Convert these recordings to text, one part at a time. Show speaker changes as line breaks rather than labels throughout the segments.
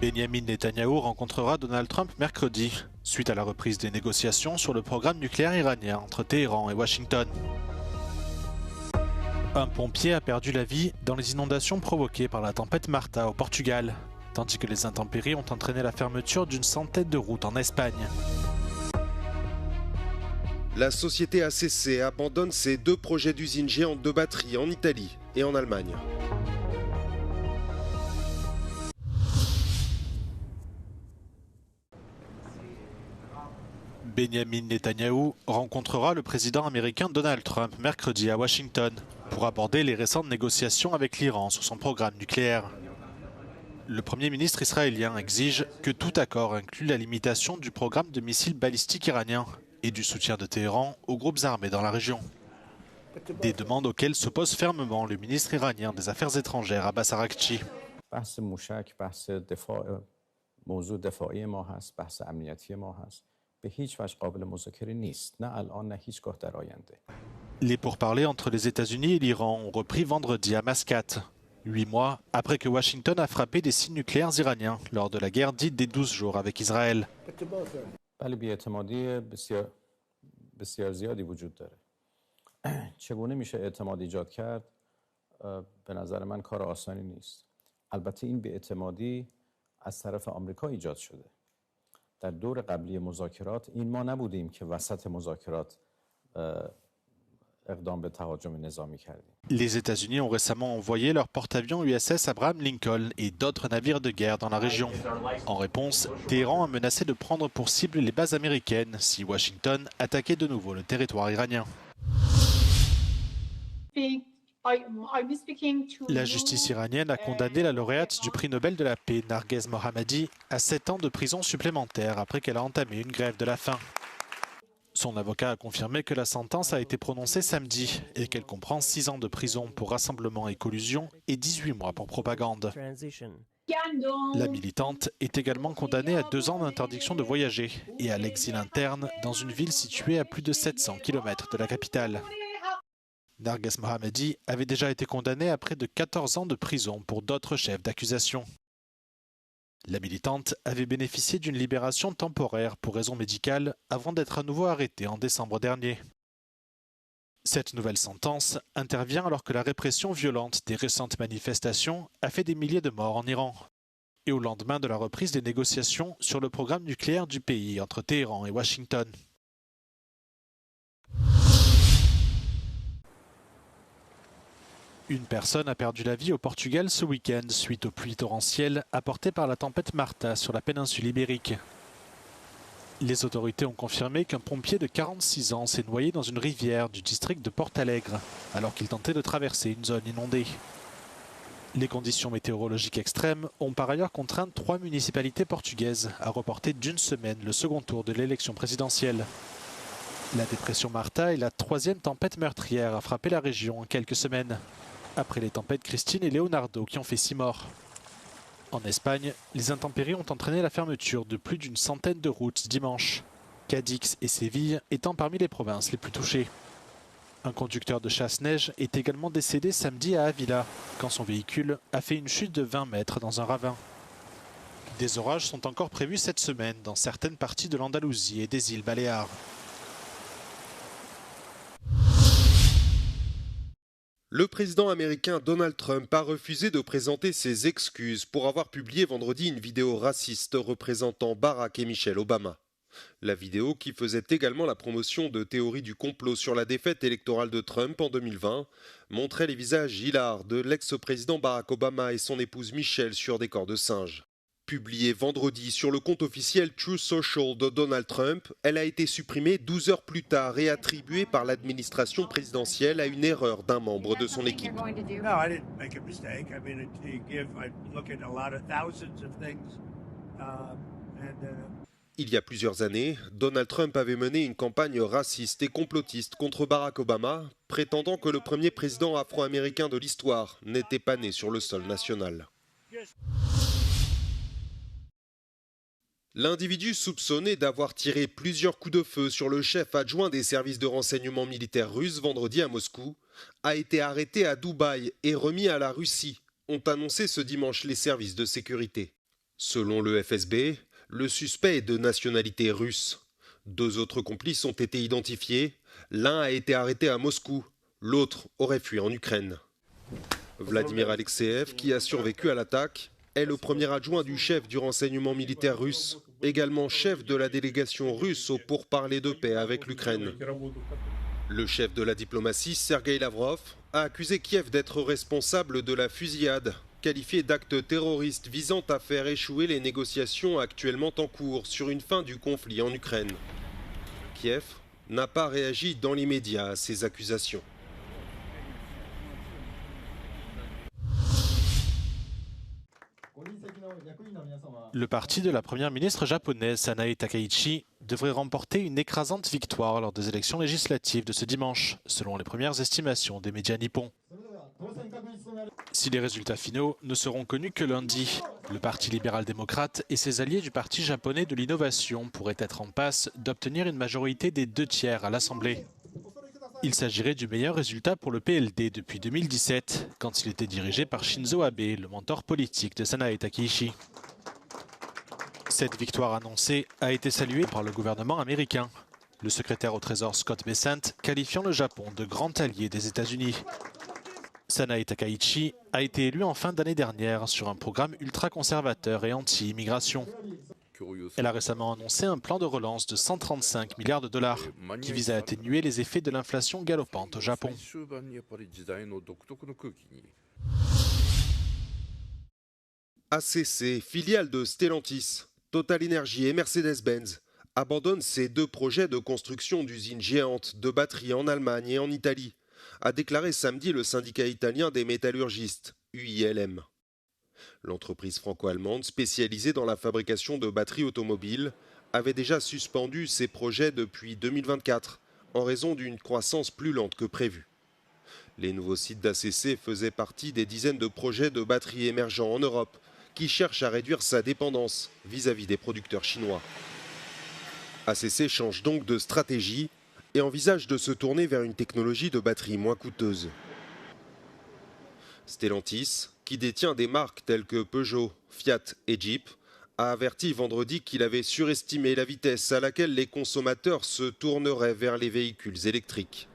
Benjamin Netanyahou rencontrera Donald Trump mercredi, suite à la reprise des négociations sur le programme nucléaire iranien entre Téhéran et Washington. Un pompier a perdu la vie dans les inondations provoquées par la tempête Martha au Portugal, tandis que les intempéries ont entraîné la fermeture d'une centaine de routes en Espagne.
La société ACC abandonne ses 2 projets d'usines géantes de batteries en Italie et en Allemagne.
Benjamin Netanyahou rencontrera le président américain Donald Trump mercredi à Washington pour aborder les récentes négociations avec l'Iran sur son programme nucléaire. Le Premier ministre israélien exige que tout accord inclue la limitation du programme de missiles balistiques iranien et du soutien de Téhéran aux groupes armés dans la région. Des demandes auxquelles s'oppose fermement le ministre iranien des Affaires étrangères Abbas Araghchi. Les pourparlers entre les États-Unis et l'Iran ont repris vendredi à Mascate, 8 mois après que Washington a frappé des sites nucléaires iraniens lors de la guerre dite des 12 jours avec Israël.
چگونه میشه اعتماد ایجاد کرد به نظر من کار آسانی نیست. البته این بی‌اعتمادی از طرف آمریکا ایجاد شده. در دور قبلی مذاکرات این ما نبودیم که وسط مذاکرات اقدام به تهاجم نظامی کردیم.
Les États-Unis ont récemment envoyé leur porte-avions USS Abraham Lincoln et d'autres navires de guerre dans la région. En réponse, Téhéran a menacé de prendre pour cible les bases américaines si Washington attaquait de nouveau le territoire iranien. La justice iranienne a condamné la lauréate du prix Nobel de la paix, Narges Mohammadi, à 7 ans de prison supplémentaire après qu'elle a entamé une grève de la faim. Son avocat a confirmé que la sentence a été prononcée samedi et qu'elle comprend 6 ans de prison pour rassemblement et collusion et 18 mois pour propagande. La militante est également condamnée à 2 ans d'interdiction de voyager et à l'exil interne dans une ville située à plus de 700 km de la capitale. Narges Mohammadi avait déjà été condamné à près de 14 ans de prison pour d'autres chefs d'accusation. La militante avait bénéficié d'une libération temporaire pour raisons médicales avant d'être à nouveau arrêtée en décembre dernier. Cette nouvelle sentence intervient alors que la répression violente des récentes manifestations a fait des milliers de morts en Iran et au lendemain de la reprise des négociations sur le programme nucléaire du pays entre Téhéran et Washington. Une personne a perdu la vie au Portugal ce week-end suite aux pluies torrentielles apportées par la tempête Martha sur la péninsule ibérique. Les autorités ont confirmé qu'un pompier de 46 ans s'est noyé dans une rivière du district de Portalegre alors qu'il tentait de traverser une zone inondée. Les conditions météorologiques extrêmes ont par ailleurs contraint 3 municipalités portugaises à reporter d'1 semaine le second tour de l'élection présidentielle. La dépression Martha est la 3e tempête meurtrière à frapper la région en quelques semaines, après les tempêtes Christine et Leonardo qui ont fait 6 morts. En Espagne, les intempéries ont entraîné la fermeture de plus d'une centaine de routes dimanche, Cadix et Séville étant parmi les provinces les plus touchées. Un conducteur de chasse-neige est également décédé samedi à Avila, quand son véhicule a fait une chute de 20 mètres dans un ravin. Des orages sont encore prévus cette semaine dans certaines parties de l'Andalousie et des îles Baléares.
Le président américain Donald Trump a refusé de présenter ses excuses pour avoir publié vendredi une vidéo raciste représentant Barack et Michelle Obama. La vidéo, qui faisait également la promotion de théories du complot sur la défaite électorale de Trump en 2020, montrait les visages hilars de l'ex-président Barack Obama et son épouse Michelle sur des corps de singes. Publiée vendredi sur le compte officiel Truth Social de Donald Trump, elle a été supprimée 12 heures plus tard et attribuée par l'administration présidentielle à une erreur d'un membre de son équipe. Il y a plusieurs années, Donald Trump avait mené une campagne raciste et complotiste contre Barack Obama, prétendant que le premier président afro-américain de l'histoire n'était pas né sur le sol national. L'individu soupçonné d'avoir tiré plusieurs coups de feu sur le chef adjoint des services de renseignement militaires russes vendredi à Moscou a été arrêté à Dubaï et remis à la Russie, ont annoncé ce dimanche les services de sécurité. Selon le FSB, le suspect est de nationalité russe. 2 autres complices ont été identifiés. L'un a été arrêté à Moscou, l'autre aurait fui en Ukraine. Vladimir Alexeev, qui a survécu à l'attaque, est le premier adjoint du chef du renseignement militaire russe, également chef de la délégation russe au pourparlers de paix avec l'Ukraine. Le chef de la diplomatie, Sergueï Lavrov, a accusé Kiev d'être responsable de la fusillade, qualifiée d'acte terroriste visant à faire échouer les négociations actuellement en cours sur une fin du conflit en Ukraine. Kiev n'a pas réagi dans l'immédiat à ces accusations.
Le parti de la première ministre japonaise Sanae Takaichi devrait remporter une écrasante victoire lors des élections législatives de ce dimanche, selon les premières estimations des médias nippons. Si les résultats finaux ne seront connus que lundi, le Parti libéral-démocrate et ses alliés du Parti japonais de l'innovation pourraient être en passe d'obtenir une majorité des 2/3 à l'Assemblée. Il s'agirait du meilleur résultat pour le PLD depuis 2017, quand il était dirigé par Shinzo Abe, le mentor politique de Sanae Takaichi. Cette victoire annoncée a été saluée par le gouvernement américain, le secrétaire au Trésor Scott Bessent qualifiant le Japon de grand allié des États-Unis. Sanae Takaichi a été élue en fin d'année dernière sur un programme ultra-conservateur et anti-immigration. Elle a récemment annoncé un plan de relance de 135 milliards de dollars qui vise à atténuer les effets de l'inflation galopante au Japon.
ACC, filiale de Stellantis, Total Energy et Mercedes-Benz, abandonnent ces 2 projets de construction d'usines géantes de batteries en Allemagne et en Italie, a déclaré samedi le syndicat italien des métallurgistes, UILM. L'entreprise franco-allemande, spécialisée dans la fabrication de batteries automobiles, avait déjà suspendu ses projets depuis 2024, en raison d'une croissance plus lente que prévue. Les nouveaux sites d'ACC faisaient partie des dizaines de projets de batteries émergents en Europe, qui cherchent à réduire sa dépendance vis-à-vis des producteurs chinois. ACC change donc de stratégie et envisage de se tourner vers une technologie de batterie moins coûteuse. Stellantis, qui détient des marques telles que Peugeot, Fiat et Jeep, a averti vendredi qu'il avait surestimé la vitesse à laquelle les consommateurs se tourneraient vers les véhicules électriques.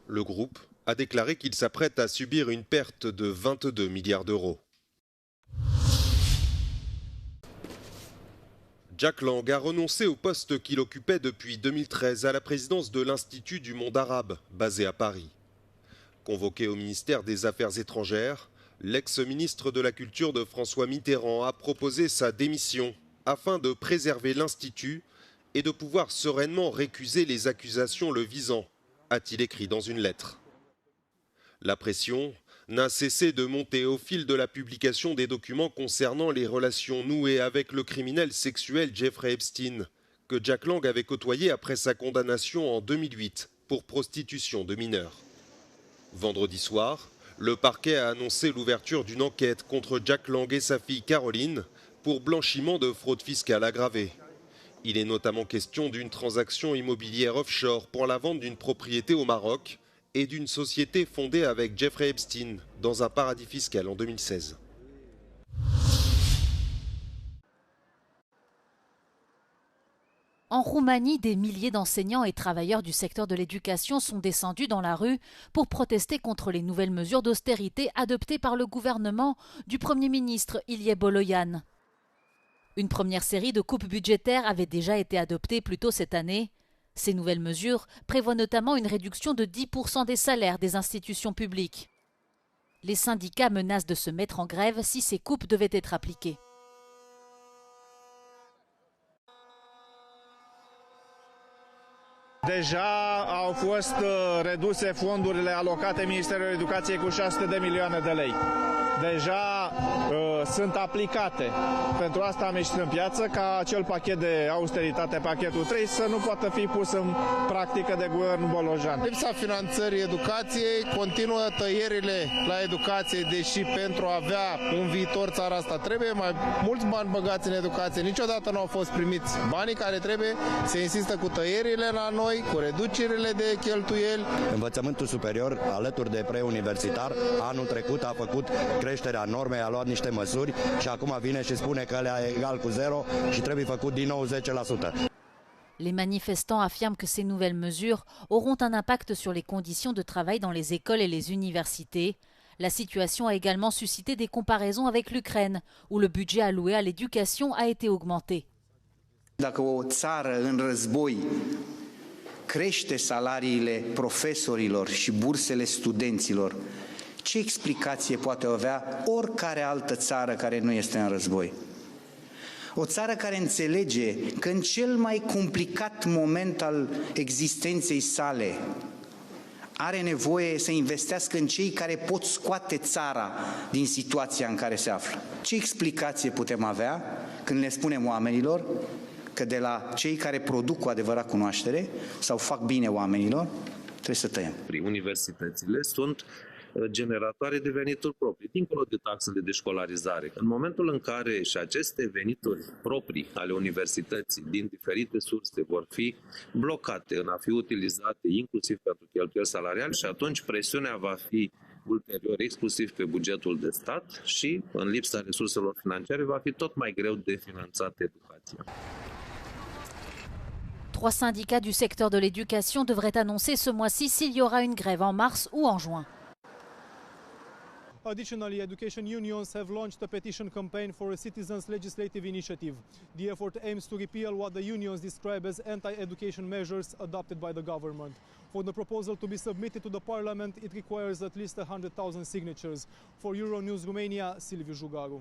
Le groupe a déclaré qu'il s'apprête à subir une perte de 22 milliards d'euros. Jack Lang a renoncé au poste qu'il occupait depuis 2013 à la présidence de l'Institut du monde arabe, basé à Paris. Convoqué au ministère des Affaires étrangères, l'ex-ministre de la Culture de François Mitterrand a proposé sa démission afin de préserver l'Institut et de pouvoir sereinement récuser les accusations le visant, a-t-il écrit dans une lettre. La pression n'a cessé de monter au fil de la publication des documents concernant les relations nouées avec le criminel sexuel Jeffrey Epstein, que Jack Lang avait côtoyé après sa condamnation en 2008 pour prostitution de mineurs. Vendredi soir, le parquet a annoncé l'ouverture d'une enquête contre Jack Lang et sa fille Caroline pour blanchiment de fraude fiscale aggravée. Il est notamment question d'une transaction immobilière offshore pour la vente d'une propriété au Maroc et d'une société fondée avec Jeffrey Epstein dans un paradis fiscal en 2016.
En Roumanie, des milliers d'enseignants et travailleurs du secteur de l'éducation sont descendus dans la rue pour protester contre les nouvelles mesures d'austérité adoptées par le gouvernement du Premier ministre Ilie Boloyan. Une première série de coupes budgétaires avait déjà été adoptée plus tôt cette année. Ces nouvelles mesures prévoient notamment une réduction de 10% des salaires des institutions publiques. Les syndicats menacent de se mettre en grève si ces coupes devaient être appliquées.
Deja au fost reduse fondurile alocate Ministerului Educației cu 600 de milioane de lei. Deja sunt aplicate. Pentru asta am ieșit în piață ca acel pachet de austeritate, pachetul 3, să nu poată fi pus în practică de guvernul Bolojan.
Lipsa finanțării educației, continuă tăierile la educație, deși pentru a avea un viitor țara asta trebuie mai mulți bani băgați în educație. Niciodată nu au fost primiți banii care trebuie, se insistă cu tăierile la noi, cu reducerile de cheltuieli.
Învățământul superior, alături de preuniversitar, anul trecut a făcut creștere creșterea normei, a luat niște măsuri și acum vine și spune că le e egal cu 0 și trebuie făcut din nou 10%.
Les manifestants affirment que ces nouvelles mesures auront un impact sur les conditions de travail dans les écoles et les universités. La situation a également suscité des comparaisons avec l'Ukraine, où le budget alloué à l'éducation a été augmenté.
Dacă o țară în război crește salariile profesorilor și bursele studenților, ce explicație poate avea oricare altă țară care nu este în război? O țară care înțelege că în cel mai complicat moment al existenței sale are nevoie să investească în cei care pot scoate țara din situația în care se află. Ce explicație putem avea când le spunem oamenilor că de la cei care produc cu adevărat cunoaștere sau fac bine oamenilor, trebuie să tăiem?
Universitățile sunt generatoare de venituri proprii, dincolo de taxele de școlarizare. În momentul în care și aceste venituri proprii ale universității din diferite surse vor fi blocate în a fi utilizate inclusiv pentru cheltuieli salariale, și atunci presiunea va fi ulterior exclusiv pe bugetul de stat și, în lipsa resurselor financiare, va fi tot mai greu de finanțat educația.
3 syndicats du secteur de l'éducation devraient annoncer ce mois-ci s'il y aura une grève en mars ou en juin.
Additionally, education unions have launched a petition campaign for a citizens' legislative initiative. The effort aims to repeal what the unions describe as anti-education measures adopted by the government. For the proposal to be submitted to the parliament, it requires at least 100,000 signatures. For Euronews Romania, Silviu Jugaru.